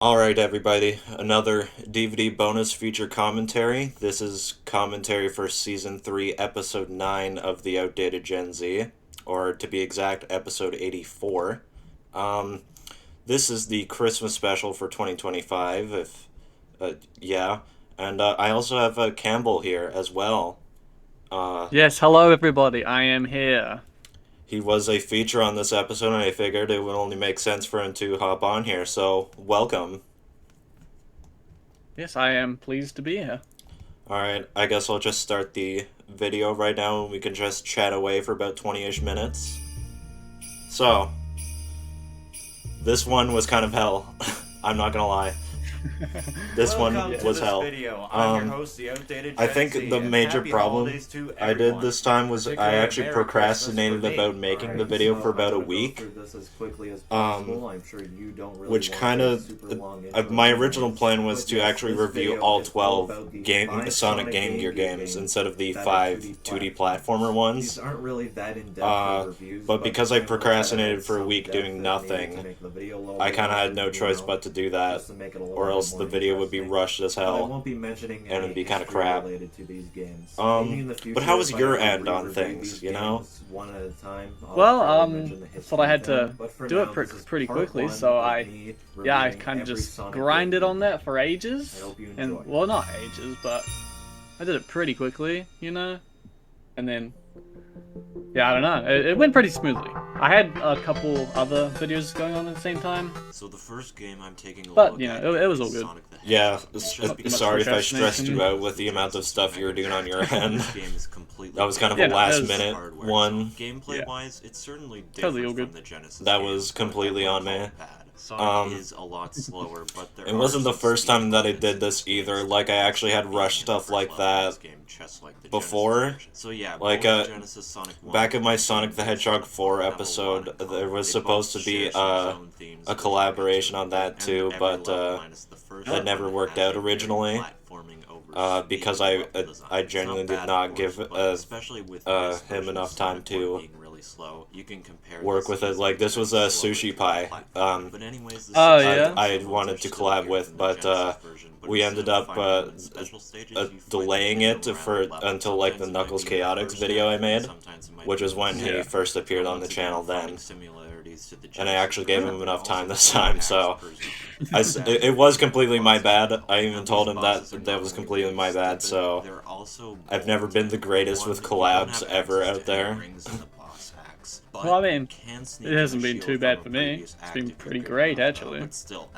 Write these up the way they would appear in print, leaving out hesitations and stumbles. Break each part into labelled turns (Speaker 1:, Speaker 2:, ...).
Speaker 1: Alright, everybody, another DVD bonus feature commentary. This is commentary for Season 3, Episode 9 of The Outdated Gen Z, or to be exact, Episode 84. Um, this is the Christmas special for 2025, yeah. And I also have Campbell here as well.
Speaker 2: Yes, hello everybody. I am here.
Speaker 1: He was a feature on this episode, and I figured it would only make sense for him to hop on here, so welcome.
Speaker 2: Yes, I am pleased to be here.
Speaker 1: Alright, I guess I'll just start the video right now and we can just chat away for about 20-ish minutes. So, this one was kind of hell. I'm not gonna lie. This one was hell. I think the major problem I did this time was I actually procrastinated about making the video for about a week. Which kind of my original plan was to actually review all 12 Sonic Game Gear games instead of the 5 2D platformer ones. But because I procrastinated for a week doing nothing, I kind of had no choice but to do that, or else the video would be rushed as hell, and it'd be kind of crap. But how was your end on things, you know?
Speaker 2: Well, thought I had to do it pretty quickly, so I kind of just grinded on that for ages, and well, not ages, but I did it pretty quickly, and then. Yeah, I don't know. It went pretty smoothly. I had a couple other videos going on at the same time.
Speaker 3: So the first game I'm taking a
Speaker 2: but,
Speaker 3: look
Speaker 2: it was all good.
Speaker 1: Yeah, sorry if I stressed you out with the amount of stuff you were doing on your end. That was kind of a last minute one.
Speaker 3: Gameplay-wise, it's certainly
Speaker 2: Totally all
Speaker 3: different
Speaker 2: good.
Speaker 3: from the Genesis
Speaker 1: That
Speaker 3: games,
Speaker 1: was
Speaker 3: but
Speaker 1: completely
Speaker 3: I
Speaker 1: on
Speaker 3: will
Speaker 1: me.
Speaker 3: call it bad. Sonic is a lot slower, but there
Speaker 1: It wasn't the
Speaker 3: some
Speaker 1: first
Speaker 3: speed
Speaker 1: time that I
Speaker 3: bumps
Speaker 1: did
Speaker 3: in
Speaker 1: this
Speaker 3: some
Speaker 1: either.
Speaker 3: games.
Speaker 1: Like, I actually had
Speaker 3: Being
Speaker 1: rushed
Speaker 3: in the
Speaker 1: stuff
Speaker 3: first
Speaker 1: like
Speaker 3: level of this
Speaker 1: that
Speaker 3: game, just like the
Speaker 1: before.
Speaker 3: Genesis version. So yeah,
Speaker 1: Like,
Speaker 3: both Genesis, Sonic 1,
Speaker 1: back in my
Speaker 3: and
Speaker 1: Sonic the Hedgehog 4
Speaker 3: have a lot
Speaker 1: episode,
Speaker 3: in common.
Speaker 1: there was
Speaker 3: They
Speaker 1: supposed to
Speaker 3: both
Speaker 1: be
Speaker 3: share some zone themes
Speaker 1: a
Speaker 3: which
Speaker 1: collaboration on
Speaker 3: and
Speaker 1: that too,
Speaker 3: every
Speaker 1: but
Speaker 3: level minus the first
Speaker 1: that never
Speaker 3: one
Speaker 1: worked
Speaker 3: has
Speaker 1: out
Speaker 3: a very
Speaker 1: originally.
Speaker 3: platforming over
Speaker 1: Because
Speaker 3: speed
Speaker 1: I
Speaker 3: level design.
Speaker 1: I
Speaker 3: It's
Speaker 1: genuinely
Speaker 3: not
Speaker 1: did
Speaker 3: bad,
Speaker 1: not
Speaker 3: of
Speaker 1: give
Speaker 3: course, but especially with this
Speaker 1: him
Speaker 3: version of
Speaker 1: enough time
Speaker 3: Sonic 1
Speaker 1: to
Speaker 3: being really slow, you can compare
Speaker 1: work
Speaker 3: this
Speaker 1: with it.
Speaker 3: easily
Speaker 1: Like, this
Speaker 3: to
Speaker 1: was
Speaker 3: the
Speaker 1: a
Speaker 3: slower
Speaker 1: Sushi
Speaker 3: 3D
Speaker 1: Pie.
Speaker 3: platform. But anyways, the
Speaker 2: Oh,
Speaker 3: 16
Speaker 2: yeah?
Speaker 1: I
Speaker 3: levels
Speaker 1: wanted
Speaker 3: are
Speaker 1: to
Speaker 3: still
Speaker 1: collab
Speaker 3: weirder
Speaker 1: with,
Speaker 3: than the
Speaker 1: but
Speaker 3: Genesis version, but
Speaker 1: we
Speaker 3: instead
Speaker 1: ended
Speaker 3: of
Speaker 1: up
Speaker 3: finding special stages, you fight
Speaker 1: delaying
Speaker 3: them in
Speaker 1: it
Speaker 3: a
Speaker 1: for
Speaker 3: random level.
Speaker 1: until like the
Speaker 3: Sometimes it might
Speaker 1: Knuckles
Speaker 3: be in the
Speaker 1: Chaotix
Speaker 3: first
Speaker 1: video I
Speaker 3: act,
Speaker 1: made,
Speaker 3: sometimes it might
Speaker 1: which
Speaker 3: be
Speaker 1: was
Speaker 3: in
Speaker 1: when
Speaker 3: the
Speaker 1: he
Speaker 2: Yeah.
Speaker 3: second.
Speaker 1: first appeared on the
Speaker 3: Once again,
Speaker 1: channel then.
Speaker 3: finding similarities to the
Speaker 1: And I
Speaker 3: Genesis
Speaker 1: actually gave
Speaker 3: version,
Speaker 1: him
Speaker 3: but
Speaker 1: enough
Speaker 3: also
Speaker 1: time
Speaker 3: the
Speaker 1: this time,
Speaker 3: packs
Speaker 1: so
Speaker 3: per zone.
Speaker 1: it was completely my bad. I even
Speaker 3: And
Speaker 1: told
Speaker 3: these
Speaker 1: him that
Speaker 3: bosses are
Speaker 1: that
Speaker 3: not
Speaker 1: was
Speaker 3: only
Speaker 1: completely
Speaker 3: really
Speaker 1: my bad,
Speaker 3: stupid,
Speaker 1: so
Speaker 3: they're also
Speaker 1: I've never been the greatest with collabs ever out there.
Speaker 2: Well, I mean,
Speaker 3: It
Speaker 2: it hasn't been too bad for me. It's been pretty great, actually.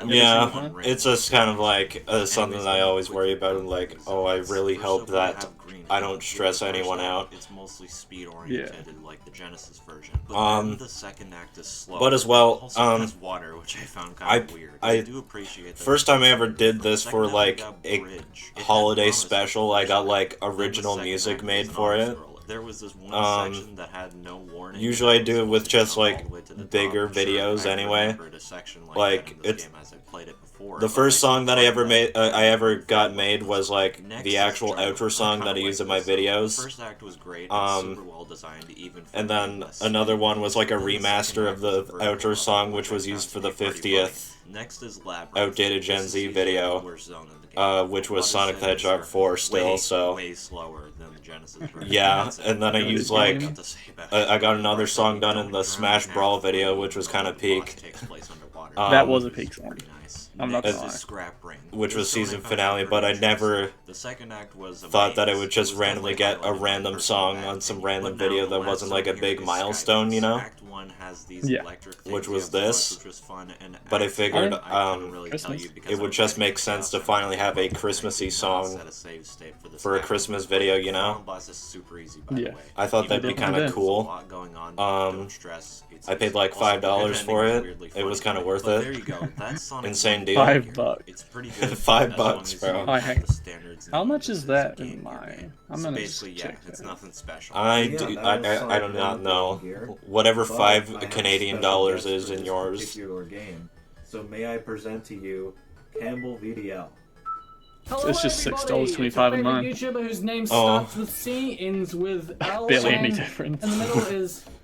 Speaker 1: Yeah, it's just kind of like something that I always worry about, and like, oh, I really hope that I don't stress anyone out.
Speaker 3: It's mostly speed
Speaker 2: Yeah.
Speaker 3: oriented like the Genesis version. But then the second act is slow.
Speaker 1: but as well,
Speaker 3: It also has water, which I found kind of weird.
Speaker 1: I
Speaker 3: do appreciate that.
Speaker 1: First time I ever did this
Speaker 3: Second
Speaker 1: for
Speaker 3: time we
Speaker 1: like
Speaker 3: got
Speaker 1: a
Speaker 3: Bridge. It had
Speaker 1: holiday
Speaker 3: promise
Speaker 1: special,
Speaker 3: with
Speaker 1: I
Speaker 3: the
Speaker 1: got
Speaker 3: first
Speaker 1: like
Speaker 3: act. Then the
Speaker 1: original
Speaker 3: second
Speaker 1: music
Speaker 3: act
Speaker 1: made
Speaker 3: was
Speaker 1: for
Speaker 3: an
Speaker 1: it.
Speaker 3: honor roll. There was this one section that had no warning.
Speaker 1: Usually I
Speaker 3: and
Speaker 1: do it
Speaker 3: was
Speaker 1: with
Speaker 3: supposed to
Speaker 1: just
Speaker 3: jump
Speaker 1: like
Speaker 3: all the way to the
Speaker 1: bigger
Speaker 3: top. Sure,
Speaker 1: videos
Speaker 3: I
Speaker 1: anyway.
Speaker 3: remembered a section like
Speaker 1: Like,
Speaker 3: that in this
Speaker 1: it's
Speaker 3: game as I played it before,
Speaker 1: the
Speaker 3: but
Speaker 1: first
Speaker 3: I still
Speaker 1: song that I
Speaker 3: thought
Speaker 1: ever made, I ever got made was like
Speaker 3: Next
Speaker 1: the
Speaker 3: is
Speaker 1: actual
Speaker 3: Jungle.
Speaker 1: outro song that I use in my
Speaker 3: The
Speaker 1: videos.
Speaker 3: first act was great and super well designed, even for
Speaker 1: And then
Speaker 3: being less
Speaker 1: another
Speaker 3: speed.
Speaker 1: one was like a
Speaker 3: Then the second
Speaker 1: remaster
Speaker 3: act
Speaker 1: of
Speaker 3: was
Speaker 1: the
Speaker 3: vertical
Speaker 1: outro
Speaker 3: level,
Speaker 1: song, which
Speaker 3: I
Speaker 1: was
Speaker 3: found
Speaker 1: used
Speaker 3: to
Speaker 1: for
Speaker 3: be
Speaker 1: the
Speaker 3: pretty
Speaker 1: 50th
Speaker 3: funny. Next is Labyrinth.
Speaker 1: Outdated Gen
Speaker 3: This is
Speaker 1: Z
Speaker 3: usually the
Speaker 1: video,
Speaker 3: worst zone in the game.
Speaker 1: which
Speaker 3: The
Speaker 1: was
Speaker 3: water
Speaker 1: Sonic the
Speaker 3: settings
Speaker 1: Hedgehog
Speaker 3: are
Speaker 1: 4 still,
Speaker 3: way,
Speaker 1: so
Speaker 3: way slower than the Genesis version.
Speaker 1: yeah,
Speaker 3: That's it.
Speaker 1: and then I
Speaker 2: Good
Speaker 1: used
Speaker 2: game.
Speaker 1: like I got another song done in the Smash Brawl video, which was kind of peak.
Speaker 2: That was a peak song. I'm not
Speaker 3: Next
Speaker 2: gonna
Speaker 3: is
Speaker 2: lie.
Speaker 3: Scrap Brain,
Speaker 1: which was
Speaker 3: This zone I
Speaker 1: season
Speaker 3: found
Speaker 1: finale,
Speaker 3: pretty
Speaker 1: but I
Speaker 3: interesting.
Speaker 1: never
Speaker 3: The second act was a
Speaker 1: thought that I
Speaker 3: maze.
Speaker 1: would just
Speaker 3: It was
Speaker 1: randomly
Speaker 3: definitely
Speaker 1: get a
Speaker 3: highlighted in
Speaker 1: random
Speaker 3: personal
Speaker 1: song
Speaker 3: bad
Speaker 1: on some
Speaker 3: opinion.
Speaker 1: random
Speaker 3: But now
Speaker 1: video
Speaker 3: the
Speaker 1: that
Speaker 3: last
Speaker 1: wasn't like a
Speaker 3: zone here
Speaker 1: big
Speaker 3: is
Speaker 1: milestone,
Speaker 3: Skybox.
Speaker 1: you know?
Speaker 3: Act 1 has these
Speaker 2: Yeah.
Speaker 3: electric
Speaker 1: Which
Speaker 3: things
Speaker 1: was
Speaker 3: you have to launch,
Speaker 1: this.
Speaker 3: which was fun, and
Speaker 1: But I
Speaker 3: Act 2,
Speaker 1: figured,
Speaker 3: couldn't really tell
Speaker 2: Christmas.
Speaker 3: you because
Speaker 1: it would
Speaker 3: I was
Speaker 1: just
Speaker 3: writing
Speaker 1: make sense to
Speaker 3: chaos
Speaker 1: finally
Speaker 3: on
Speaker 1: have a
Speaker 3: my
Speaker 1: Christmassy
Speaker 3: not
Speaker 1: song
Speaker 3: set a save state for this
Speaker 1: for a
Speaker 3: act.
Speaker 1: Christmas video, you
Speaker 3: Final
Speaker 1: know?
Speaker 3: boss is super easy, by
Speaker 2: Yeah.
Speaker 3: the way.
Speaker 1: I thought
Speaker 3: Even
Speaker 1: that'd be
Speaker 3: though
Speaker 1: kind
Speaker 2: there's
Speaker 1: of
Speaker 2: a
Speaker 3: a
Speaker 1: cool.
Speaker 3: lot going on, don't stress. It's
Speaker 1: I paid
Speaker 3: easy.
Speaker 1: like
Speaker 3: Also, the
Speaker 1: $5
Speaker 3: ending
Speaker 1: for
Speaker 3: was
Speaker 1: it.
Speaker 3: weirdly
Speaker 1: It was
Speaker 3: funny.
Speaker 1: kind of worth
Speaker 3: But
Speaker 1: it.
Speaker 3: there you go. That's Sonic
Speaker 1: Insane
Speaker 3: 1.
Speaker 1: deal.
Speaker 2: $5.
Speaker 3: It's pretty good.
Speaker 1: $5,
Speaker 3: as long as
Speaker 1: bro.
Speaker 3: you
Speaker 2: Oh, hang-
Speaker 3: the standards
Speaker 2: How
Speaker 3: needed
Speaker 2: much
Speaker 3: for
Speaker 2: is
Speaker 3: this
Speaker 2: that
Speaker 3: Game
Speaker 2: in
Speaker 3: Gear
Speaker 2: my?
Speaker 3: game.
Speaker 2: I'm
Speaker 3: So
Speaker 2: gonna
Speaker 3: basically,
Speaker 2: just
Speaker 3: yeah,
Speaker 2: check
Speaker 3: it's
Speaker 2: that.
Speaker 3: nothing special.
Speaker 1: I
Speaker 4: Yeah,
Speaker 1: do.
Speaker 4: that was
Speaker 1: I
Speaker 4: Sonic
Speaker 1: do not
Speaker 4: Game
Speaker 1: know.
Speaker 4: Gear,
Speaker 1: Whatever
Speaker 4: but I
Speaker 1: five
Speaker 4: have a
Speaker 1: Canadian
Speaker 4: special
Speaker 1: dollars
Speaker 4: guest
Speaker 1: is
Speaker 4: for
Speaker 1: in
Speaker 4: this
Speaker 1: yours.
Speaker 4: particular game. So may I present to you CampbellVDL.
Speaker 5: Hello,
Speaker 2: It's just
Speaker 5: everybody.
Speaker 2: $6.25
Speaker 5: It's your
Speaker 2: in mine.
Speaker 5: favorite YouTuber whose name
Speaker 1: Oh.
Speaker 5: starts with C, ends with L,
Speaker 2: Barely any
Speaker 5: and
Speaker 2: difference.
Speaker 5: in the middle is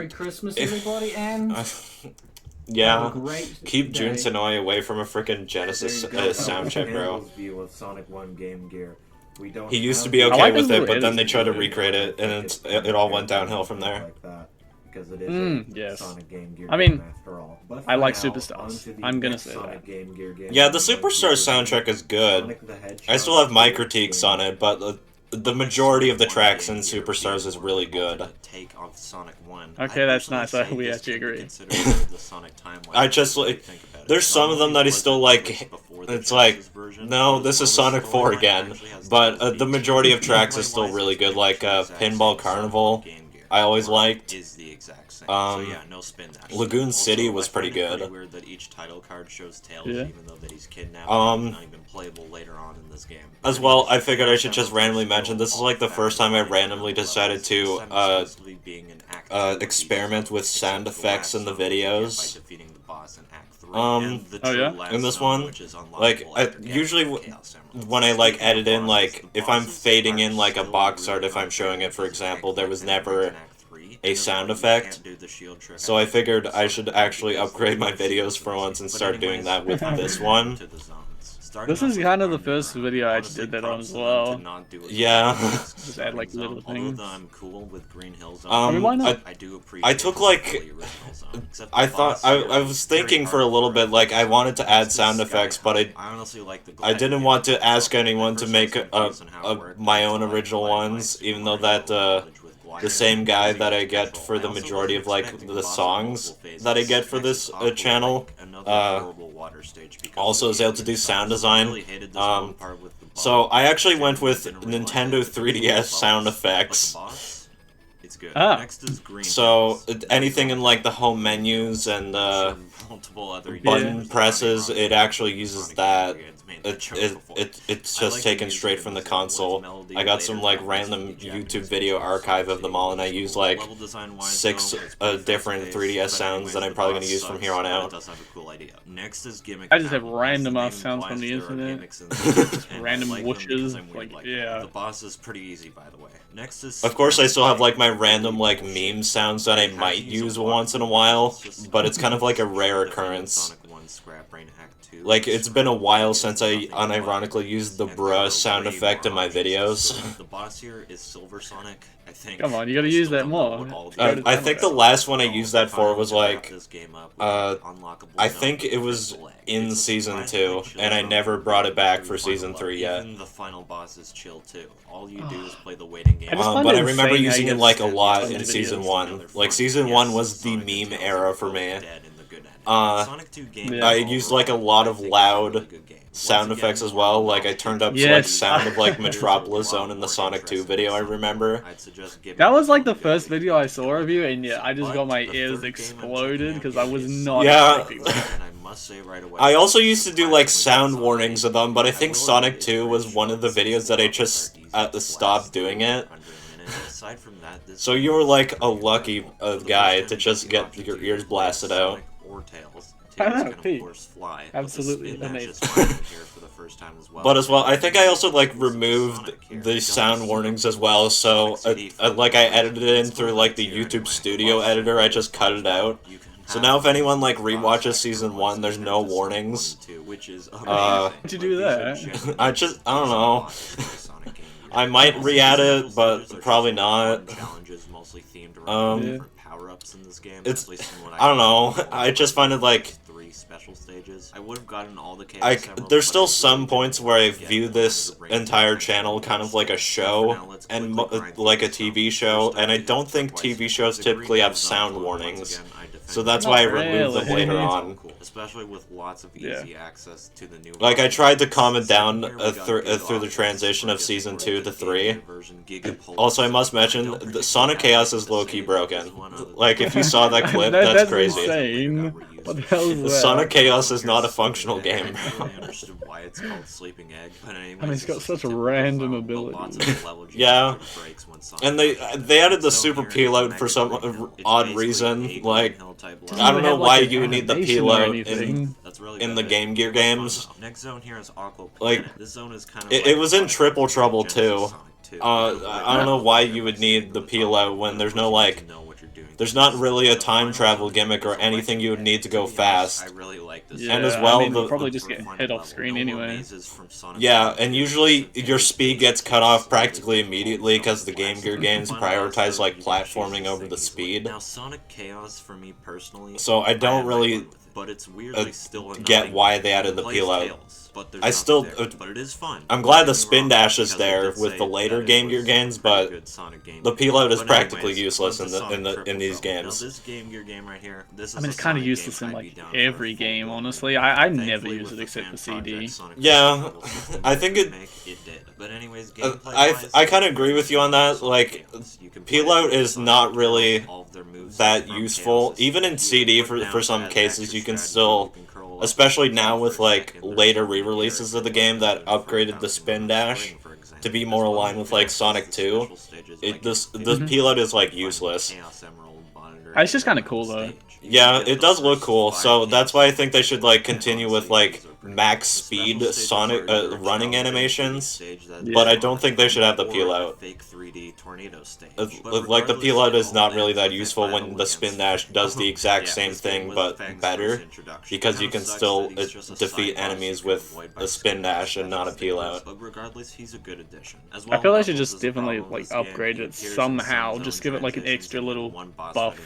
Speaker 5: Merry Christmas, everybody, and
Speaker 1: yeah.
Speaker 5: have a great
Speaker 1: Keep
Speaker 5: day.
Speaker 1: Jun Sonoy away from a freaking Genesis
Speaker 4: There you go.
Speaker 1: sound check, bro.
Speaker 4: Campbell's view of Sonic 1 Game Gear.
Speaker 1: he used to be okay with it, but then they tried to recreate it, and it all went downhill from there.
Speaker 4: Because it is
Speaker 2: yes.
Speaker 4: Sonic Game Gear
Speaker 2: I mean,
Speaker 4: game after all. But
Speaker 2: I like
Speaker 4: now,
Speaker 2: Superstars.
Speaker 4: onto the
Speaker 2: I'm gonna
Speaker 4: next
Speaker 2: say
Speaker 4: Sonic
Speaker 2: that.
Speaker 4: Game Gear game
Speaker 1: Yeah, the
Speaker 4: that
Speaker 1: Superstar soundtrack is good. I still have my critiques on it, but the majority of the tracks in Superstars is really good.
Speaker 3: Take off Sonic 1.
Speaker 2: Okay, that's nice. We actually agree.
Speaker 1: I just like, there's some of them that I still like. It's like, no, this is Sonic 4 again. But the majority of tracks is still really good, like Pinball Carnival. I always liked.
Speaker 3: Is the exact same.
Speaker 1: So
Speaker 3: yeah, no spin dash.
Speaker 1: Lagoon City was pretty good.
Speaker 3: Weird that each title card shows Tails,
Speaker 2: Yeah.
Speaker 3: even though that he's kidnapped. Not even playable later on in this game.
Speaker 1: As well, I figured I should just randomly mention, this is like the first time I randomly decided to experiment with sound effects in the videos. In this one, like, usually when I like edit in, like, if I'm fading in like a box art, if I'm showing it, for example, there was never a sound effect. So I figured I should actually upgrade my videos for once and start doing that with this one.
Speaker 2: This is kind of the first video I actually did that on as well.
Speaker 1: Yeah.
Speaker 2: Just add like little things.
Speaker 1: I took like, I thought, I was thinking for a little bit, like, I wanted to add sound effects, but I didn't want to ask anyone to make my own original ones, even though that, the same guy that I get for the majority of, like, the songs that I get for this channel, also is able to do sound design. So I actually went with Nintendo 3DS sound effects. So anything in, like, the home menus and button presses, it actually uses that. It's just taken straight from the console. I got some like random YouTube video archive of them all, and I used like 6 different 3DS sounds that I'm probably going to use from here on out.
Speaker 2: I just have random ass sounds from the internet. Just random whooshes. Like, yeah.
Speaker 3: The boss is pretty easy, by the way. Next is.
Speaker 1: Of course, I still have like my random like meme sounds that I might use once in a while, but it's kind of like a rare occurrence. Like, it's been a while since I unironically used the bruh sound effect in my videos.
Speaker 3: The boss here is Silver Sonic, I think.
Speaker 2: Come on, you gotta use that more.
Speaker 1: I think the last one I used that for was like, I think it was in Season 2, and I never brought it back for Season 3 yet.
Speaker 3: Even the final boss is chill too. All you do is play the waiting game.
Speaker 1: But I remember using it like a lot in Season 1. Like, Season 1 was the meme era for me. I used like a lot of loud sound effects as well. Like, I turned up like sound of like Metropolis Zone in the Sonic 2 video, I remember.
Speaker 2: That was like the first video I saw of you, and yeah, I just got my ears exploded because I was not expecting that.
Speaker 1: I also used to do like sound warnings of them, but I think Sonic 2 was one of the videos that I just stopped doing it. So you were like a lucky guy to just get your ears blasted out.
Speaker 2: Absolutely amazing.
Speaker 1: But as well, I think I also like removed the sound warnings as well, so like I edited it in through like the YouTube Studio editor, I just cut it out. So now if anyone like rewatches Season 1, there's no warnings.
Speaker 2: Why'd you do that?
Speaker 1: I don't know. I might re-add it, but probably not. It's, I don't know, I just find it like, there's still some points where I view this entire channel kind of like a show, and like a TV show, and I don't think TV shows typically have sound warnings. So that's why I removed them later on.
Speaker 3: Especially with lots of easy access to the new.
Speaker 1: Like, I tried to calm it down through the transition of Season 2 to 3. Also, I must mention, the Sonic Chaos is low-key broken. Like, if you saw that clip, that's crazy.
Speaker 2: Insane. What the hell is that?
Speaker 1: Sonic Chaos is not a functional game, bro.
Speaker 2: I mean, it's got such a random ability.
Speaker 1: Yeah. And they added the super peel out for some odd reason. Like, I don't know why you would need the peel out in the Game Gear games. Like, it was in Triple Trouble too. I don't know why you would need the peel out when there's no like, there's not really a time travel gimmick or anything you would need to go fast.
Speaker 2: Yeah,
Speaker 1: and as well
Speaker 2: I mean, probably just get hit off screen anyway.
Speaker 1: Yeah, and usually your speed gets cut off practically immediately because the Game Gear games prioritize like platforming over the speed.
Speaker 3: Now, Sonic Chaos for me personally,
Speaker 1: So I don't really
Speaker 3: but it's weirdly still
Speaker 1: get why they added the peel out.
Speaker 3: But
Speaker 1: I still,
Speaker 3: but it is fun.
Speaker 1: I'm glad the spin dash is there with the later Game Gear games, but the peel out is practically useless in these games.
Speaker 3: Now this Game Gear game right here, this is
Speaker 2: I mean, it's kind of useless in like every game, honestly. I never use it except for CD.
Speaker 1: Yeah, I think it
Speaker 3: did. But anyways,
Speaker 1: I kind of agree with you on that. Like, peel out is not really that useful. Even in CD, for some cases, you can still, especially now with like later re-releases of the game that upgraded the spin dash to be more aligned with like Sonic 2. This peel out is like useless.
Speaker 2: It's just kind of cool though.
Speaker 1: Yeah, it does look cool, so that's why I think they should like continue with like max speed Sonic running animations, but I don't think they should have the peel out. Like the peel out is not really that useful when the spin dash does the exact same thing but better, because you can still defeat enemies with a spin dash and not a peel out.
Speaker 2: I feel they should just definitely like upgrade it somehow, just give it like an extra little buff.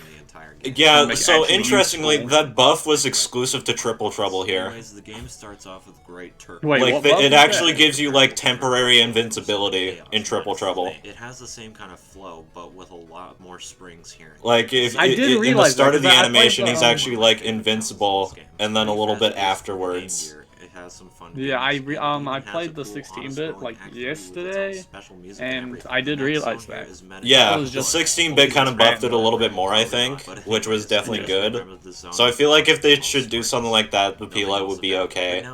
Speaker 1: Yeah, so interestingly, that buff was exclusive to Triple Trouble here.
Speaker 3: The game starts off with great turf.
Speaker 2: Wait,
Speaker 1: like it actually gives you like temporary invincibility in Triple Trouble.
Speaker 3: It has the same kind of flow, but with a lot more springs here.
Speaker 1: Like if in the start of the animation, he's actually like invincible, and then a little bit afterwards.
Speaker 2: Yeah, I played the 16-bit like yesterday, and I did realize that.
Speaker 1: Yeah, the 16-bit kind of buffed it a little bit more, I think, which was definitely good. So I feel like if they should do something like that, the peel out would be okay.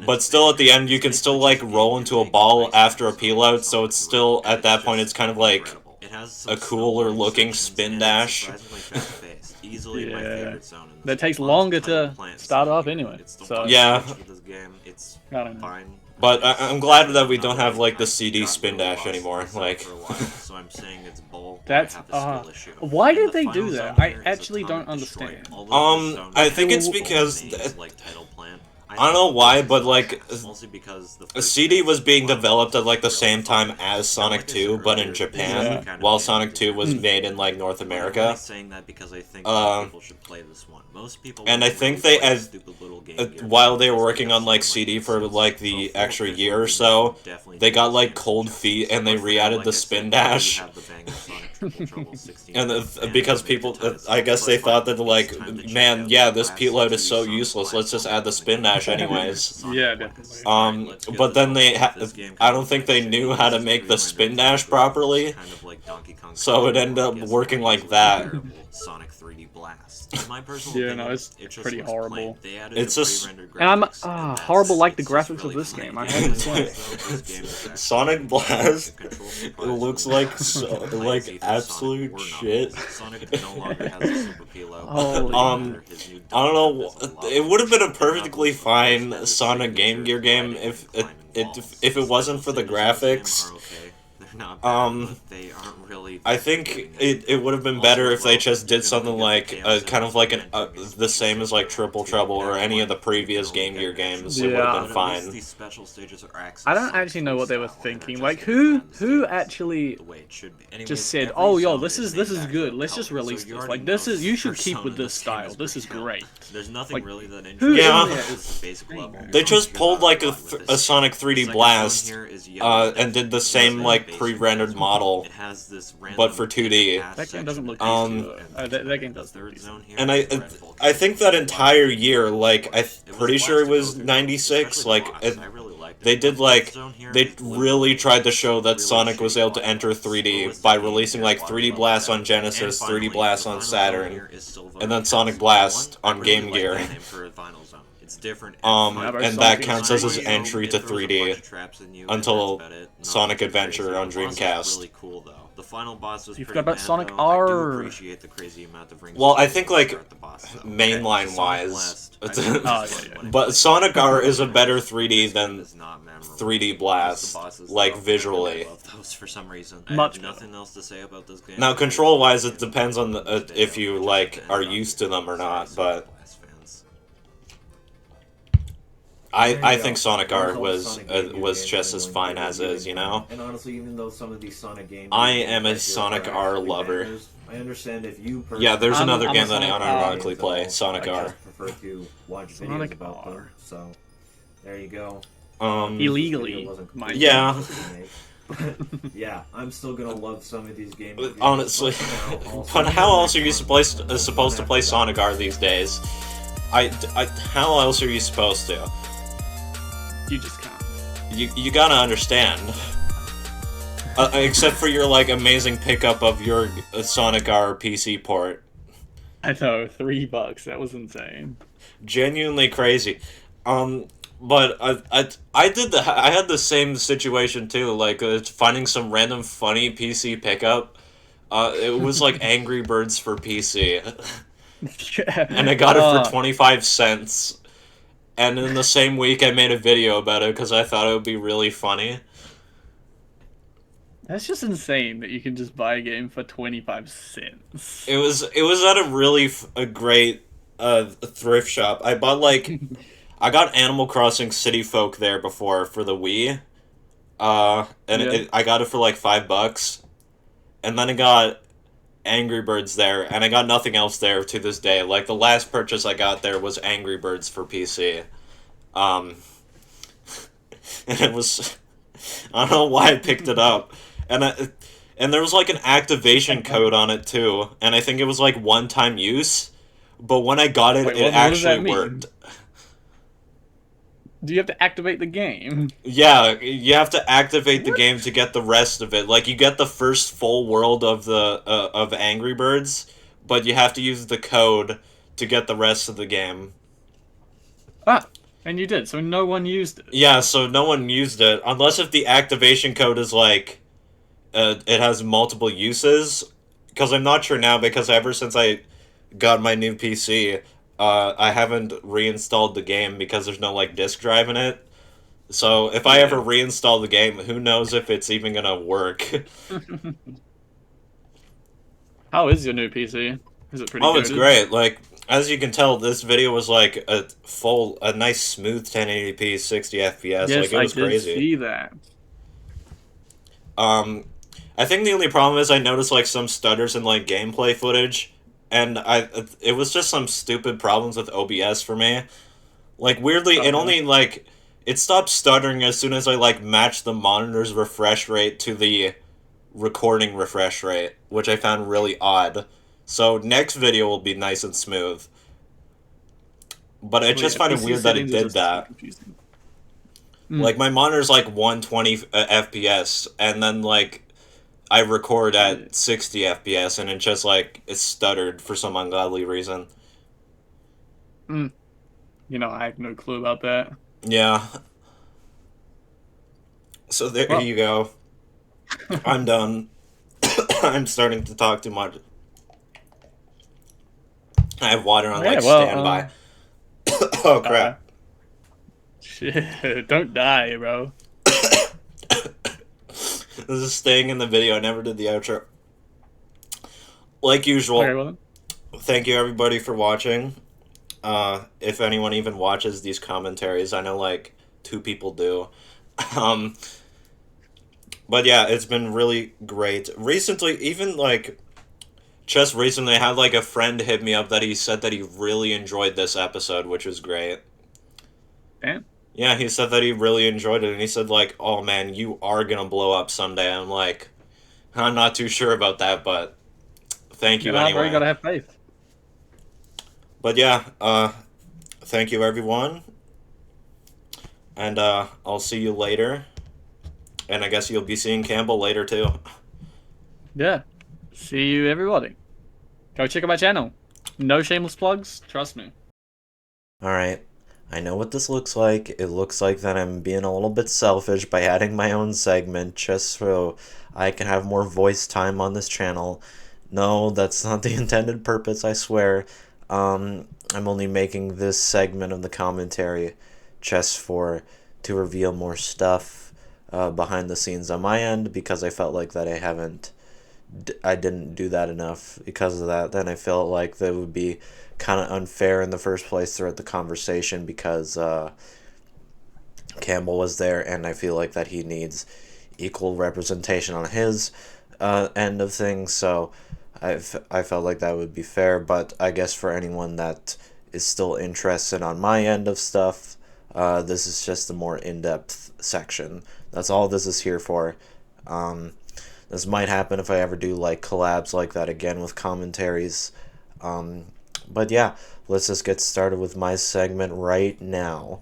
Speaker 1: But still, at the end, you can still like roll into a ball after a peel out, so it's still at that point, it's kind of like a cooler looking spin dash.
Speaker 2: Yeah, that takes longer to start off anyway. So
Speaker 1: yeah,
Speaker 2: I don't know.
Speaker 1: But I'm glad that we don't have like the CD spin dash anymore. Like,
Speaker 2: that's why did they do that? I actually don't understand.
Speaker 1: I think it's because I don't know why, but like CD was being developed at like the same time as Sonic 2, but in Japan, while Sonic 2 was made in like North America. And I think they, while they were working on like CD for like the extra year or so, they got like cold feet and they re-added the spin dash. And because people, I guess they thought that like, man, yeah, this peel out is so useless. Let's just add the spin dash anyways.
Speaker 2: Yeah, definitely.
Speaker 1: But then I don't think they knew how to make the spin dash properly, so it ended up working like that.
Speaker 3: Sonic 3D Blast.
Speaker 2: Yeah, no, it's pretty horrible.
Speaker 1: It's just,
Speaker 2: and I'm horrible like the graphics of this game. I haven't played it.
Speaker 1: Sonic Blast. It looks like absolute shit. I don't know. It would have been a perfectly fine Sonic Game Gear game if it wasn't for the graphics. I think it would have been better if they just did something like kind of like the same as like Triple Trouble or any of the previous Game Gear games. It would have been fine.
Speaker 2: I don't actually know what they were thinking. Like who actually just said, "Oh, yo, this is good. Let's just release this. Like this is you should keep with this style. This is great."
Speaker 3: There's nothing really that
Speaker 1: interesting. They just pulled like a Sonic 3D Blast and did the same like pre-rendered model, but for 2D.
Speaker 2: That game doesn't look that game does look decent.
Speaker 1: And I think that entire year, like I'm pretty sure it was '96. Like they did they really tried to show that Sonic was able to enter 3D by releasing like 3D Blast on Genesis, 3D Blast on Saturn, and then Sonic Blast on Game Gear. And that counts as his entry to 3D until Sonic Adventure on Dreamcast.
Speaker 3: The final boss was
Speaker 2: you forgot about Sonic R.
Speaker 1: Well, I think like mainline wise, but Sonic R is a better 3D than 3D Blast, like visually.
Speaker 2: Much
Speaker 3: nothing else to say about this game.
Speaker 1: Now, control wise, it depends on if you like are used to them or not, but. I think Sonic R was just as fine as is, you know?
Speaker 4: And honestly, even though some of these Sonic games...
Speaker 1: I am a Sonic R lover.
Speaker 4: I understand if you personally...
Speaker 1: Yeah, there's another game that I
Speaker 2: Sonic
Speaker 1: unironically play, Sonic
Speaker 4: I
Speaker 1: R.
Speaker 4: just prefer to watch
Speaker 2: Sonic
Speaker 4: videos about
Speaker 2: R.
Speaker 4: them, so... There you go.
Speaker 2: Illegally.
Speaker 1: Yeah.
Speaker 4: Yeah, I'm still gonna love some of these games.
Speaker 1: Honestly. But how else are you supposed to play Sonic R these days? How else are you supposed to?
Speaker 2: You just can't.
Speaker 1: You gotta understand. Except for your, like, amazing pickup of your Sonic R PC port.
Speaker 2: I know, $3. That was insane.
Speaker 1: Genuinely crazy. But I had the same situation too, like, finding some random funny PC pickup. It was like Angry Birds for PC. And I got it for 25 cents. And in the same week I made a video about it because I thought it would be really funny.
Speaker 2: That's just insane that you can just buy a game for 25 cents.
Speaker 1: It was at a really great thrift shop. I bought, like, I got Animal Crossing City Folk there before for the Wii. I got it for like $5. And then I got Angry Birds there, and I got nothing else there to this day. Like, the last purchase I got there was Angry Birds for PC. And it was... I don't know why I picked it up. And there was, like, an activation code on it, too. And I think it was, like, one-time use. But when I got it, it actually worked.
Speaker 2: Do you have to activate the game?
Speaker 1: Yeah, you have to activate the game to get the rest of it. Like, you get the first full world of the of Angry Birds, but you have to use the code to get the rest of the game.
Speaker 2: Ah, and you did, so no one used it.
Speaker 1: Yeah, so no one used it, unless if the activation code is, like, it has multiple uses. Because I'm not sure now, because ever since I got my new PC... I haven't reinstalled the game because there's no, like, disk drive in it. So, if I ever reinstall the game, who knows if it's even gonna work.
Speaker 2: How is your new PC? Is it pretty good?
Speaker 1: Oh, it's great. Like, as you can tell, this video was, like, a nice, smooth 1080p, 60 FPS.
Speaker 2: Yes,
Speaker 1: like, it was
Speaker 2: I did
Speaker 1: crazy.
Speaker 2: See that.
Speaker 1: I think the only problem is I noticed, like, some stutters in, like, gameplay footage. And it was just some stupid problems with OBS for me. Like, weirdly, it only, like, it stopped stuttering as soon as I, like, matched the monitor's refresh rate to the recording refresh rate, which I found really odd. So, next video will be nice and smooth. But I just find it weird that it did that. Like, my monitor's, like, 120 FPS, and then, like, I record at 60 FPS, and it just, like, it stuttered for some ungodly reason.
Speaker 2: You know, I have no clue about that.
Speaker 1: Yeah. So there you go. I'm done. I'm starting to talk too much. I have water on, like, standby. Oh, crap.
Speaker 2: Shit, don't die, bro.
Speaker 1: This is staying in the video. I never did the outro. Like usual,
Speaker 2: Okay, well then.
Speaker 1: Thank you everybody for watching. If anyone even watches these commentaries, I know, like, 2 people do. But yeah, it's been really great. Recently, even, like, just recently, I had, like, a friend hit me up that he said that he really enjoyed this episode, which was great.
Speaker 2: Damn.
Speaker 1: Yeah, he said that he really enjoyed it, and he said, like, oh man, you are gonna blow up someday. I'm like, I'm not too sure about that, but thank you anyway.
Speaker 2: You gotta have faith.
Speaker 1: But yeah, thank you everyone, and I'll see you later, and I guess you'll be seeing Campbell later too.
Speaker 2: Yeah, see you everybody. Go check out my channel. No shameless plugs, trust me.
Speaker 1: Alright. I know what this looks like. It looks like that I'm being a little bit selfish by adding my own segment just so I can have more voice time on this channel. No, that's not the intended purpose, I swear. I'm only making this segment of the commentary just to reveal more stuff behind the scenes on my end, because I felt like that I didn't do that enough. Because of that, then I felt like that would be kind of unfair in the first place throughout the conversation, because Campbell was there, and I feel like that he needs equal representation on his end of things, so I felt like that would be fair. But I guess for anyone that is still interested on my end of stuff, this is just a more in-depth section. That's all this is here for. This might happen if I ever do like collabs like that again with commentaries. But yeah, let's just get started with my segment right now.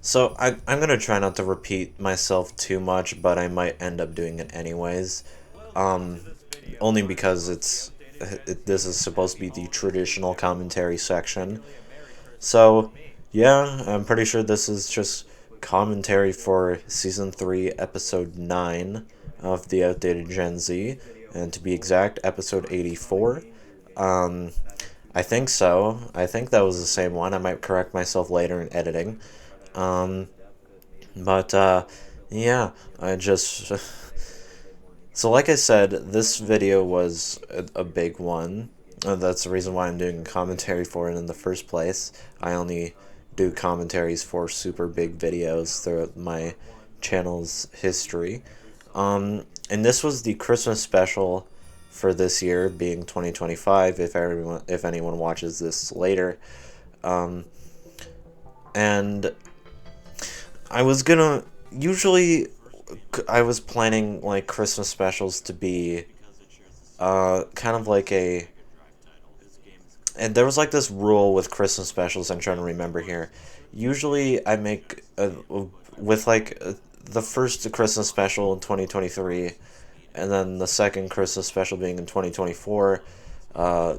Speaker 1: So I'm going to try not to repeat myself too much, but I might end up doing it anyways. Only because this is supposed to be the traditional commentary section. So, yeah, I'm pretty sure this is just commentary for Season 3, Episode 9 of The Outdated Gen Z, and to be exact, Episode 84. I think so. I think that was the same one. I might correct myself later in editing. Yeah, I just... So like I said, this video was a big one. That's the reason why I'm doing a commentary for it in the first place. I only do commentaries for super big videos throughout my channel's history. And this was the Christmas special for this year, being 2025, if anyone watches this later. And I was gonna... Usually, I was planning, like, Christmas specials to be, kind of like a... And there was, like, this rule with Christmas specials I'm trying to remember here. Usually, I make, with, like, the first Christmas special in 2023, and then the second Christmas special being in 2024,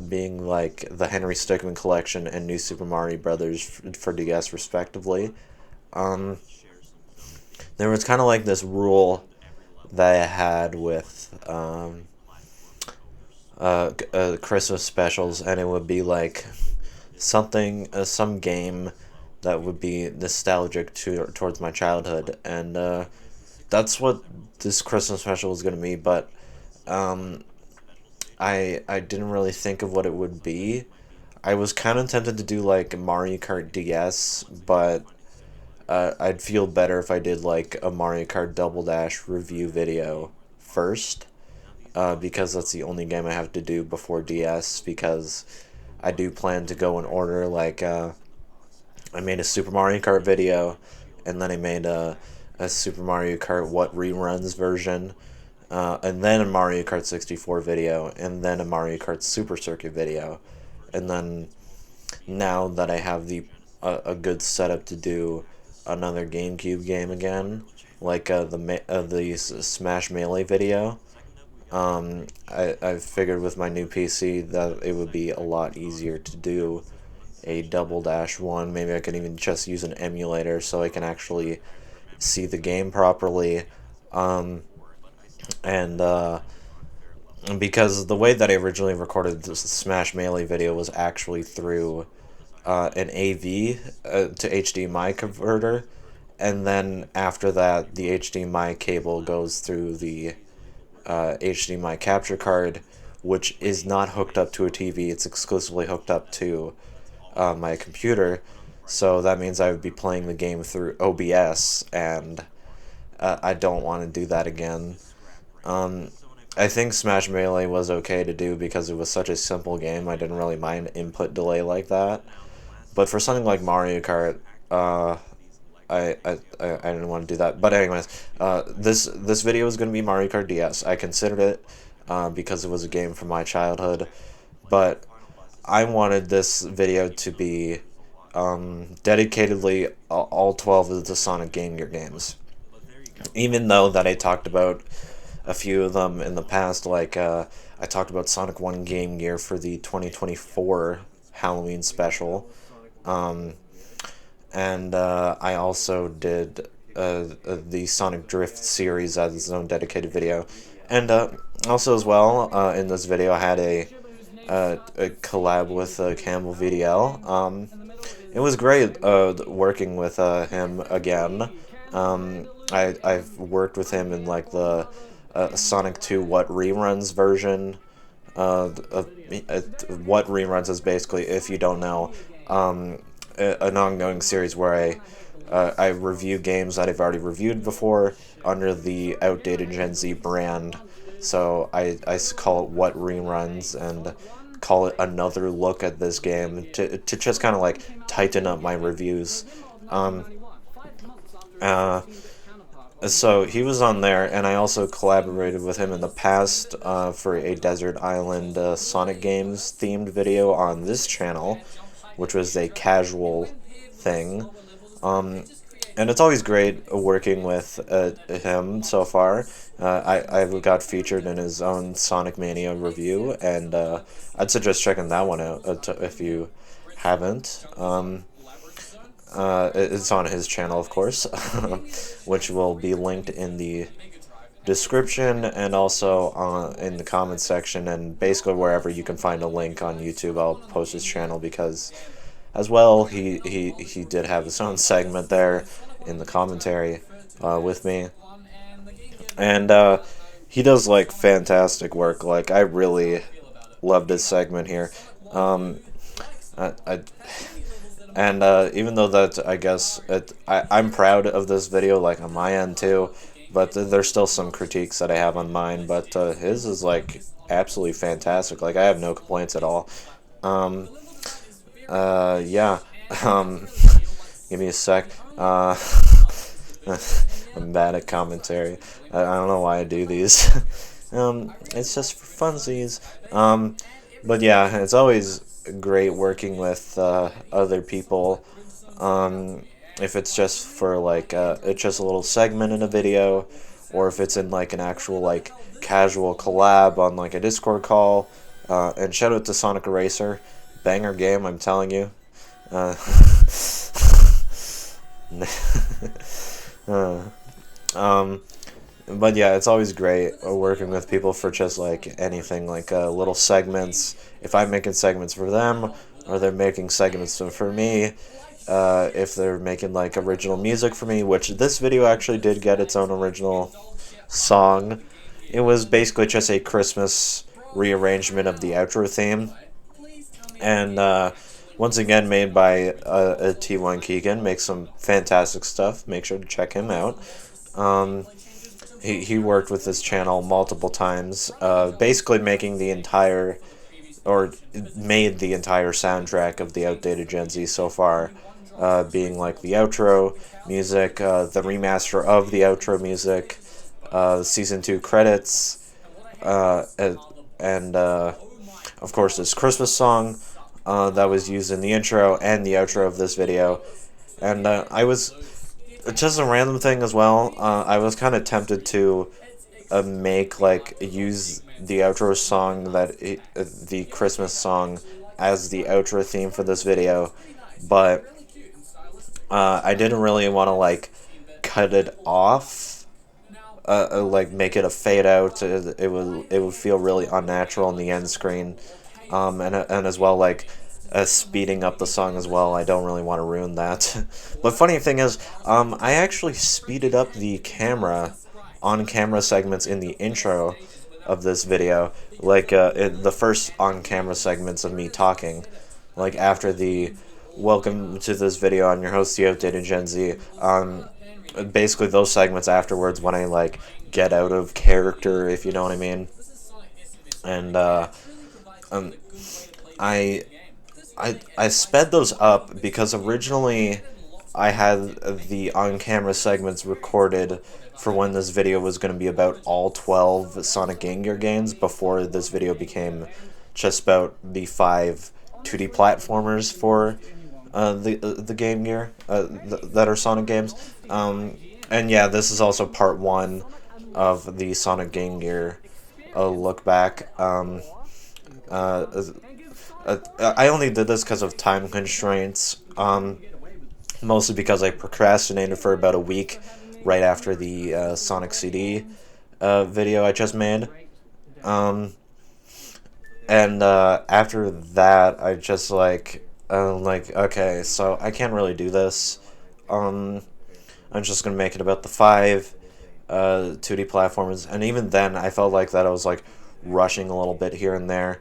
Speaker 1: being, like, the Henry Stickmin Collection and New Super Mario Brothers for DS, respectively. There was kind of like this rule that I had with Christmas specials, and it would be like something, some game that would be nostalgic towards my childhood, and that's what this Christmas special was going to be. But I didn't really think of what it would be. I was kind of tempted to do like Mario Kart DS, but I'd feel better if I did like a Mario Kart Double Dash review video first, because that's the only game I have to do before DS, because I do plan to go in order. Like, I made a Super Mario Kart video, and then I made a Super Mario Kart What Reruns version, and then a Mario Kart 64 video, and then a Mario Kart Super Circuit video, and then now that I have a good setup to do another GameCube game again, like the Smash Melee video, I figured with my new PC that it would be a lot easier to do a Double Dash one. Maybe I could even just use an emulator so I can actually see the game properly, and because the way that I originally recorded the Smash Melee video was actually through an AV to HDMI converter, and then after that the HDMI cable goes through the HDMI capture card, which is not hooked up to a TV. It's exclusively hooked up to my computer, so that means I would be playing the game through OBS, and I don't want to do that again. I think Smash Melee was okay to do because it was such a simple game. I didn't really mind input delay like that. But for something like Mario Kart, I didn't want to do that. But anyways, this video is going to be Mario Kart DS. I considered it because it was a game from my childhood, but I wanted this video to be dedicatedly all 12 of the Sonic Game Gear games. Even though that I talked about a few of them in the past, like I talked about Sonic 1 Game Gear for the 2024 Halloween special. And I also did the Sonic Drift series as its own dedicated video. And also as well, in this video I had a collab with CampbellVDL. It was great working with him again. I've worked with him in like the Sonic 2 What Reruns version. What Reruns is basically, if you don't know, an ongoing series where I I review games that I've already reviewed before under the Outdated Gen Z brand. So I call it What Reruns and call it another look at this game to just kind of like tighten up my reviews. So he was on there, and I also collaborated with him in the past for a Desert Island Sonic Games themed video on this channel, which was a casual thing. And it's always great working with him so far. I got featured in his own Sonic Mania review, and I'd suggest checking that one out if you haven't. It's on his channel, of course, which will be linked in the description and also in the comments section, and basically wherever you can find a link on YouTube, I'll post his channel, because as well he did have his own segment there in the commentary with me, and he does like fantastic work. Like, I really loved his segment here. Even though that, I guess, I'm proud of this video, like, on my end, too, but there's still some critiques that I have on mine, but his is, like, absolutely fantastic. Like, I have no complaints at all. Yeah, give me a sec. I'm bad at commentary. I don't know why I do these. It's just for funsies. But yeah, it's always great working with other people. If it's just for like it's just a little segment in a video, or if it's in like an actual like casual collab on like a Discord call. And shout out to Sonic Eraser, banger game, I'm telling you. But yeah, it's always great working with people for just like anything, like little segments. If I'm making segments for them, or they're making segments for me, if they're making like original music for me, which this video actually did get its own original song. It was basically just a Christmas rearrangement of the outro theme, and once again made by T1 Keegan. Makes some fantastic stuff. Make sure to check him out. He worked with this channel multiple times, basically making the entire, or made the entire soundtrack of the Outdated Gen Z so far, being like the outro music, the remaster of the outro music, Season 2 credits, and of course this Christmas song that was used in the intro and the outro of this video. And I was... just a random thing as well, I was kind of tempted to use the outro song, the Christmas song, as the outro theme for this video, but I didn't really want to like cut it off, like make it a fade out. It would feel really unnatural in the end screen, and as well like speeding up the song as well. I don't really want to ruin that. But funny thing is, I actually speeded up the on-camera segments in the intro of this video, like the first on-camera segments of me talking, like after the "Welcome to this video, I'm your host, the Outdated Gen Z." Basically those segments afterwards, when I like get out of character, if you know what I mean. And I sped those up because originally I had the on-camera segments recorded for when this video was going to be about all 12 Sonic Game Gear games, before this video became just about the 5 2D platformers for the Game Gear that are Sonic games. And yeah, this is also part 1 of the Sonic Game Gear look back. I only did this because of time constraints, mostly because I procrastinated for about a week right after the Sonic CD video I just made. And after that, I just like, okay, so I can't really do this. I'm just gonna make it about the 5 2D platformers, and even then, I felt like that I was like rushing a little bit here and there.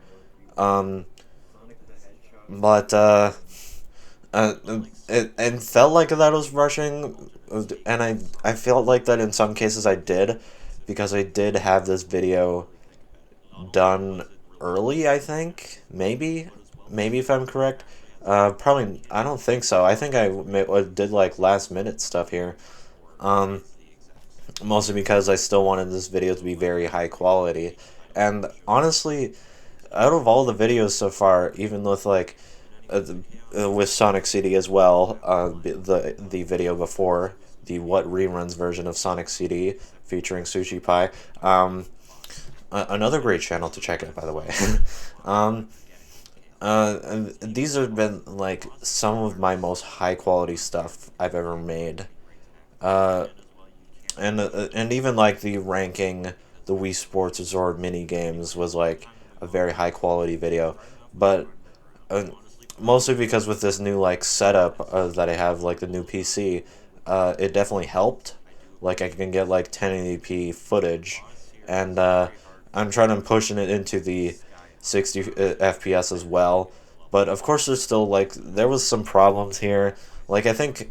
Speaker 1: But it felt like that was rushing, and I felt like that in some cases I did, because I did have this video done early, I think. Maybe if I'm correct. Probably, I don't think so. I think I did like last minute stuff here. Mostly because I still wanted this video to be very high quality. And honestly, out of all the videos so far, even with like with Sonic CD as well, the video before, the What Reruns version of Sonic CD featuring Sushi Pie, another great channel to check out, by the way. And these have been like some of my most high quality stuff I've ever made. And even like the ranking the Wii Sports Resort mini games was like a very high quality video, but mostly because with this new like setup that I have, like the new PC, it definitely helped. Like I can get like 1080p footage, and I'm trying to pushing it into the 60 FPS as well. But of course, there's still like there was some problems here. Like I think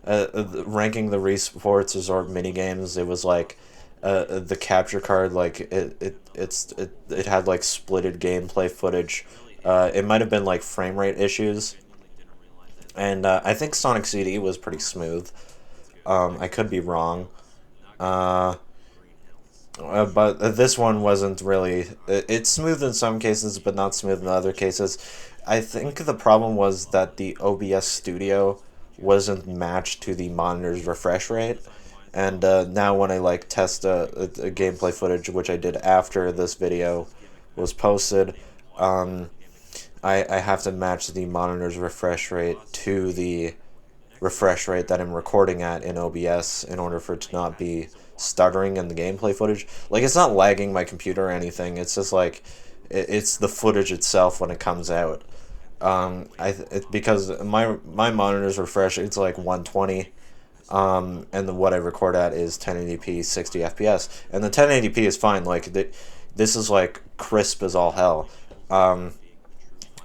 Speaker 1: ranking the Wii Sports Resort mini games, it was like the capture card, like it had like splitted gameplay footage. It might have been like frame rate issues, and I think Sonic CD was pretty smooth. I could be wrong, but this one wasn't really. It's smooth in some cases, but not smooth in other cases. I think the problem was that the OBS Studio wasn't matched to the monitor's refresh rate. And now when I like test a gameplay footage, which I did after this video was posted, I have to match the monitor's refresh rate to the refresh rate that I'm recording at in OBS in order for it to not be stuttering in the gameplay footage. Like, it's not lagging my computer or anything, it's just like, it's the footage itself when it comes out. Because my monitor's refresh, it's like 120, and what I record at is 1080p 60 FPS, and the 1080p is fine. Like this is like crisp as all hell,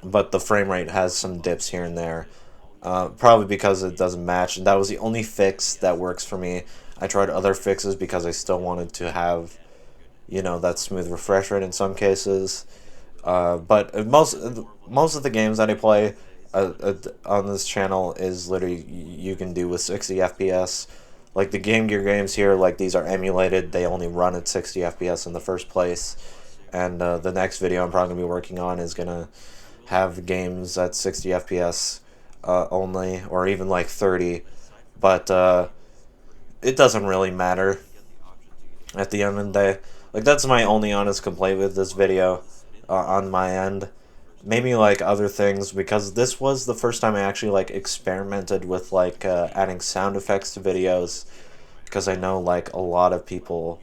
Speaker 1: but the frame rate has some dips here and there, probably because it doesn't match, and that was the only fix that works for me. I tried other fixes because I still wanted to have, you know, that smooth refresh rate in some cases. But most of the games that I play on this channel is literally you can do with 60 FPS. Like the Game Gear games here, like these are emulated. They only run at 60 FPS in the first place. And the next video I'm probably going to be working on is going to have games at 60 FPS only, or even like 30. But it doesn't really matter at the end of the day. Like, that's my only honest complaint with this video on my end. Maybe like other things, because this was the first time I actually like experimented with like adding sound effects to videos, because I know like a lot of people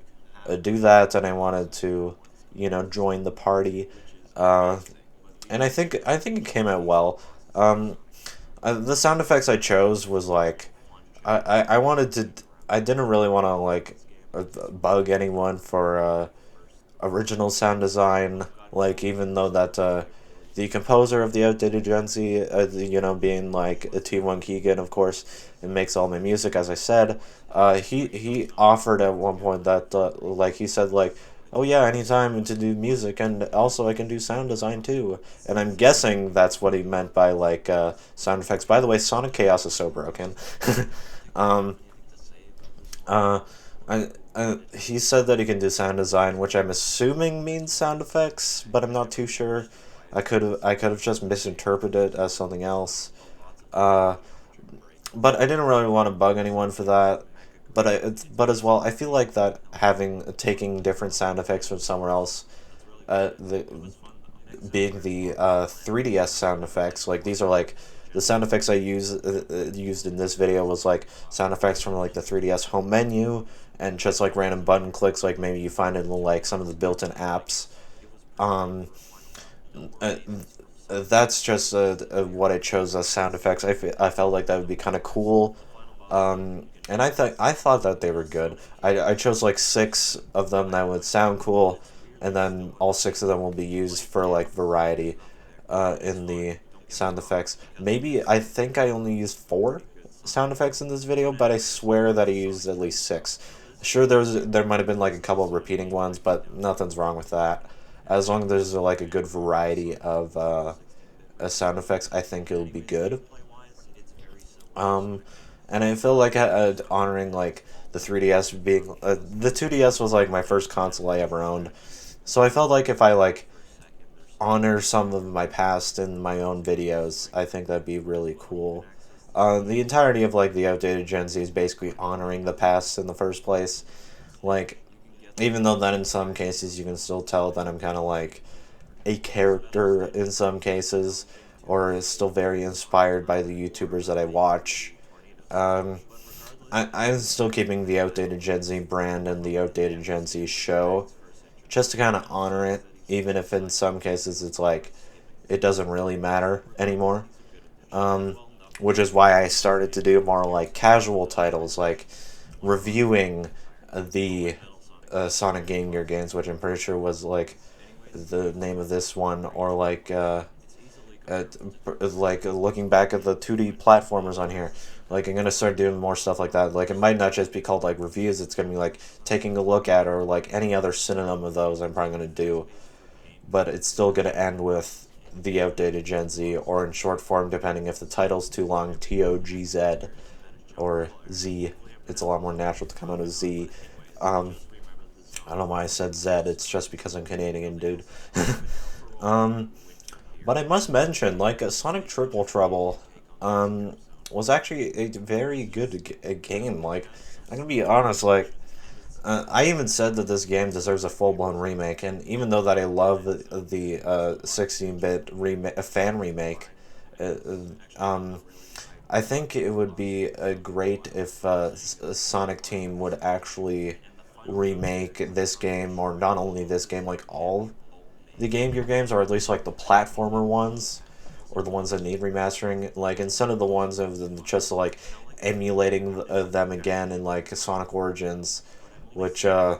Speaker 1: do that, and I wanted to, you know, join the party. And I think it came out well. The sound effects I chose was like I wanted to. I didn't really want to like bug anyone for original sound design. Like, even though that the composer of the Outdated Gen Z, you know, being like a T1 Keegan, of course, and makes all my music, as I said, he offered at one point that like he said like, oh yeah, anytime to do music, and also I can do sound design too. And I'm guessing that's what he meant by like sound effects. By the way, Sonic Chaos is so broken. He said that he can do sound design, which I'm assuming means sound effects, but I'm not too sure. I could have just misinterpreted it as something else. But I didn't really want to bug anyone for that. But as well, I feel like that taking different sound effects from somewhere else, being the 3DS sound effects, like these are like the sound effects I used in this video was like sound effects from like the 3DS home menu, and just like random button clicks, like maybe you find it in like some of the built-in apps. That's just what I chose as sound effects. I felt like that would be kind of cool, and I thought that they were good. I chose like 6 of them that would sound cool, and then all 6 of them will be used for like variety in the sound effects. Maybe, I think I only used 4 sound effects in this video, but I swear that I used at least 6. Sure, there might have been like a couple of repeating ones, but nothing's wrong with that. As long as there's like a good variety of sound effects, I think it'll be good. And I feel like honoring like the 3DS being the 2DS was like my first console I ever owned, so I felt like if I like honor some of my past in my own videos, I think that'd be really cool. The entirety of like the outdated Gen Z is basically honoring the past in the first place. Like, even though that in some cases you can still tell that I'm kind of like a character in some cases, or is still very inspired by the YouTubers that I watch. I'm still keeping the outdated Gen Z brand and the outdated Gen Z show, just to kind of honor it, even if in some cases it's like, it doesn't really matter anymore. Which is why I started to do more like casual titles, like reviewing the Sonic Game Gear games, which I'm pretty sure was like the name of this one, or like looking back at the 2D platformers on here. Like, I'm gonna start doing more stuff like that. Like, it might not just be called like reviews, it's gonna be like taking a look at, or like any other synonym of those I'm probably gonna do. But it's still gonna end with the outdated Gen Z, or in short form, depending if the title's too long, TOGZ, or Z. It's a lot more natural to come out of Z. I don't know why I said Z, it's just because I'm Canadian, dude. But I must mention, like, Sonic Triple Trouble, was actually a very good game. Like, I'm gonna be honest, like, I even said that this game deserves a full-blown remake, and even though that I love the 16-bit fan remake, I think it would be great if Sonic Team would actually remake this game, or not only this game, like all the Game Gear games, or at least like the platformer ones, or the ones that need remastering, like instead of the ones of them just like emulating them again in like Sonic Origins, which kind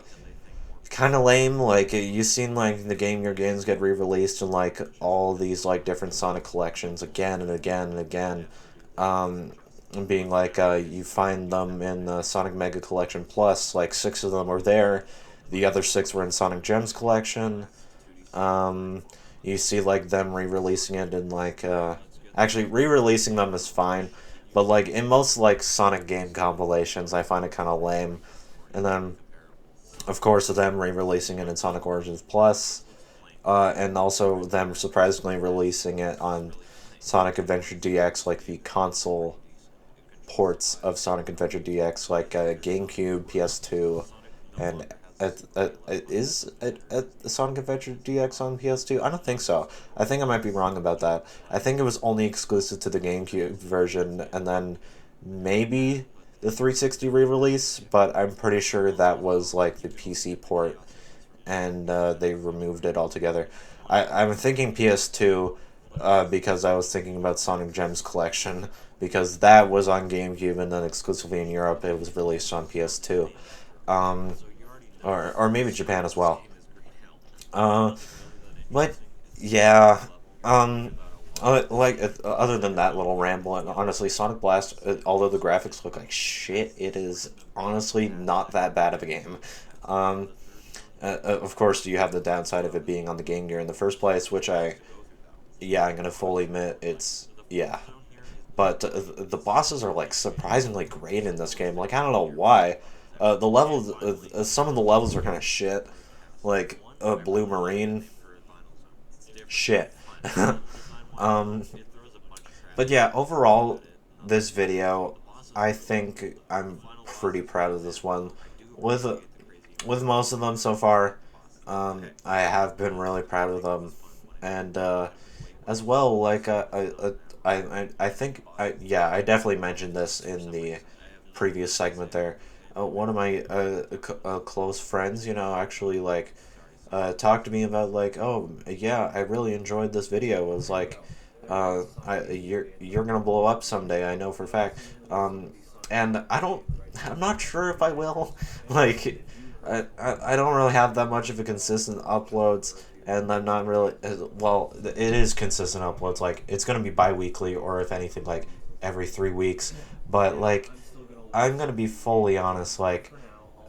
Speaker 1: of lame. Like, you've seen like the Game Gear games get re-released in like all these like different Sonic collections again and again and again, being like you find them in the Sonic Mega Collection Plus, like 6 of them are there, the other 6 were in Sonic Gems Collection. You see like them re-releasing it in like actually re-releasing them is fine, but like in most like Sonic game compilations I find it kind of lame. And then of course them re-releasing it in Sonic Origins Plus, and also them surprisingly releasing it on Sonic Adventure DX, like the console ports of Sonic Adventure DX, like GameCube, PS2, and is Sonic Adventure DX on PS2? I don't think so. I think I might be wrong about that. I think it was only exclusive to the GameCube version, and then maybe the 360 re-release, but I'm pretty sure that was like the PC port, and they removed it altogether. I'm thinking PS2, because I was thinking about Sonic Gems Collection, because that was on GameCube, and then exclusively in Europe it was released on PS2. Or maybe Japan as well. But yeah, other than that little ramble, and honestly, Sonic Blast, although the graphics look like shit, it is honestly not that bad of a game. Of course, you have the downside of it being on the Game Gear in the first place, which I'm gonna fully admit, yeah. But the bosses are like surprisingly great in this game. Like, I don't know why. The levels, some of the levels are kind of shit, like Blue Marine, shit. But yeah, overall, this video, I think I'm pretty proud of this one. With most of them so far, I have been really proud of them, and as well, like I think I definitely mentioned this in the previous segment there. One of my close friends, actually like talked to me about like, oh yeah, I really enjoyed this video. It was like, you're gonna blow up someday, I know for a fact. And I'm not sure if I will. Like, I don't really have that much of a consistent uploads, and I'm not really, well, it is consistent uploads, like, it's gonna be bi-weekly, or if anything, like, every 3 weeks, but, like, I'm gonna be fully honest, like,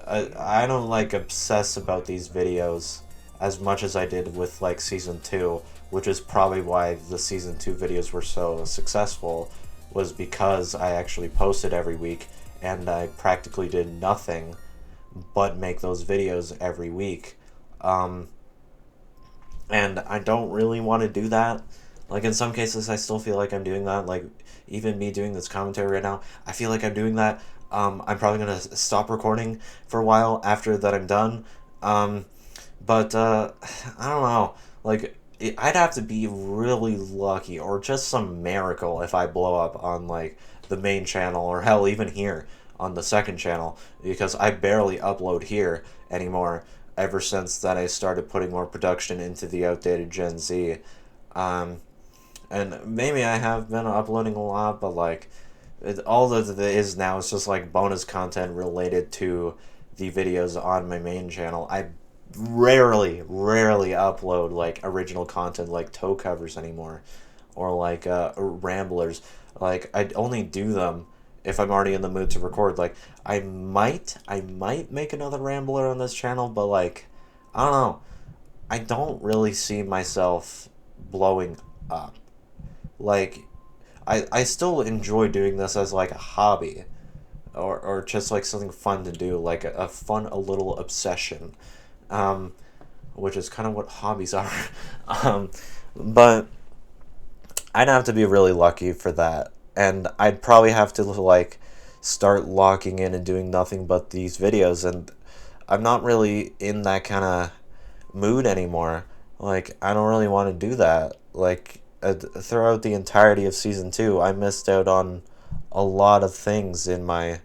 Speaker 1: I don't, like, obsess about these videos as much as I did with, like, Season 2, which is probably why the Season 2 videos were so successful, was because I actually posted every week, and I practically did nothing but make those videos every week. And I don't really want to do that. Like, in some cases, I still feel like I'm doing that. Like, even me doing this commentary right now, I feel like I'm doing that. I'm probably going to stop recording for a while after that I'm done. But I don't know. Like, I'd have to be really lucky, or just some miracle, if I blow up on, like, the main channel, or hell, even here on the second channel, because I barely upload here anymore ever since that I started putting more production into the outdated Gen Z. And maybe I have been uploading a lot, but, like, all that it is now is just, like, bonus content related to the videos on my main channel. I rarely upload, like, original content like toe covers anymore, or like ramblers. Like, I only do them if I'm already in the mood to record. Like, I might make another rambler on this channel, but, like, I don't know, I don't really see myself blowing up. Like, I still enjoy doing this as, like, a hobby, or just, like, something fun to do, like a little obsession, which is kind of what hobbies are. But I'd have to be really lucky for that, and I'd probably have to, like, start locking in and doing nothing but these videos, and I'm not really in that kind of mood anymore. Like, I don't really want to do that. Like, throughout the entirety of Season 2, I missed out on a lot of things in my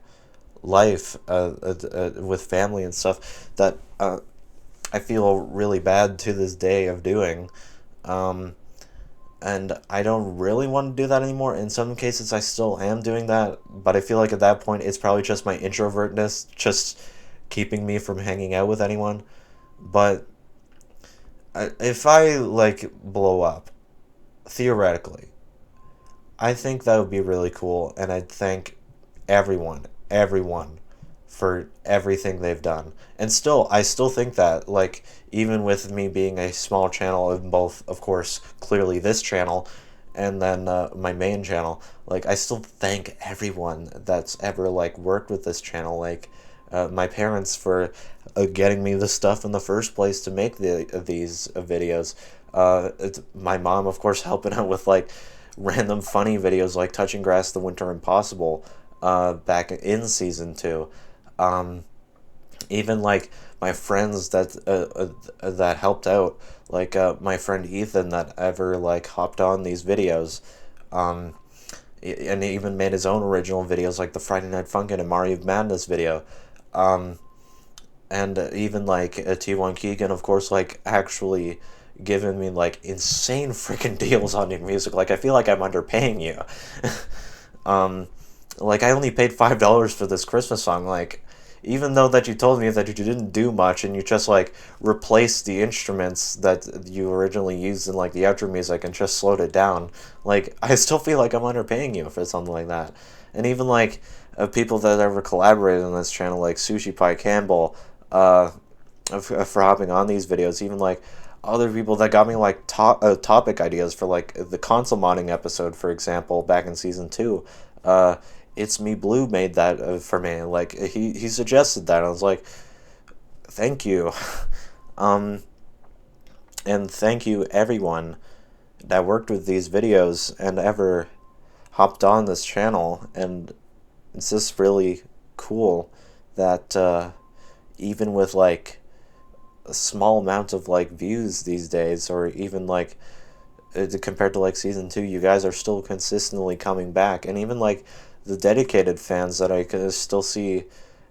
Speaker 1: life, with family and stuff, that I feel really bad to this day of doing. And I don't really want to do that anymore. In some cases, I still am doing that, but I feel like at that point, it's probably just my introvertness just keeping me from hanging out with anyone. But if I, like, blow up, theoretically, I think that would be really cool, and I'd thank everyone for everything they've done. And still, I still think that, like, even with me being a small channel in both, of course, clearly this channel, and then my main channel, like, I still thank everyone that's ever, like, worked with this channel. Like, my parents for getting me the stuff in the first place to make these videos. My mom, of course, helping out with, like, random funny videos like Touching Grass the Winter Impossible back in Season 2. Even, like, my friends that helped out, like my friend Ethan, that ever, like, hopped on these videos, and he even made his own original videos, like the Friday Night Funkin' and Mario Madness video, and even, like, T1 Keegan, of course, like, actually giving me, like, insane freaking deals on your music. Like, I feel like I'm underpaying you. Like, I only paid $5 for this Christmas song. Like, even though that you told me that you didn't do much, and you just, like, replaced the instruments that you originally used in, like, the outro music and just slowed it down, like, I still feel like I'm underpaying you for something like that. And even, like, people that ever collaborated on this channel, like Sushi Pie Campbell, for hopping on these videos, even, like, other people that got me, like, topic ideas for, like, the console modding episode, for example, back in Season 2. It's Me Blue made that for me. Like, he suggested that. I was like, thank you. And thank you, everyone that worked with these videos and ever hopped on this channel. And it's just really cool that even with, like, a small amount of, like, views these days, or even, like, compared to, like, Season 2, you guys are still consistently coming back. And even, like, the dedicated fans that I can still see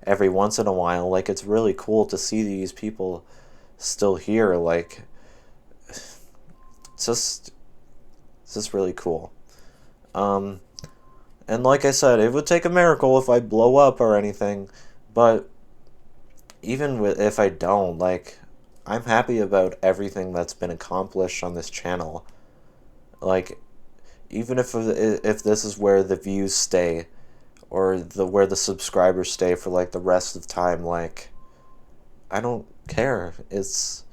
Speaker 1: every once in a while, like, it's really cool to see these people still here. Like, it's just really cool. And like I said, it would take a miracle if I blow up or anything, but even if I don't, like, I'm happy about everything that's been accomplished on this channel. Like, even if this is where the views stay, or where the subscribers stay for like the rest of the time, like, I don't care. It's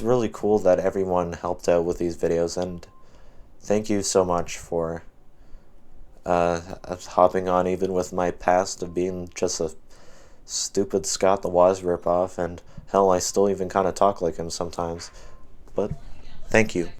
Speaker 1: really cool that everyone helped out with these videos, and thank you so much for hopping on even with my past of being just a stupid Scott the Woz ripoff, and hell, I still even kind of talk like him sometimes. But thank you.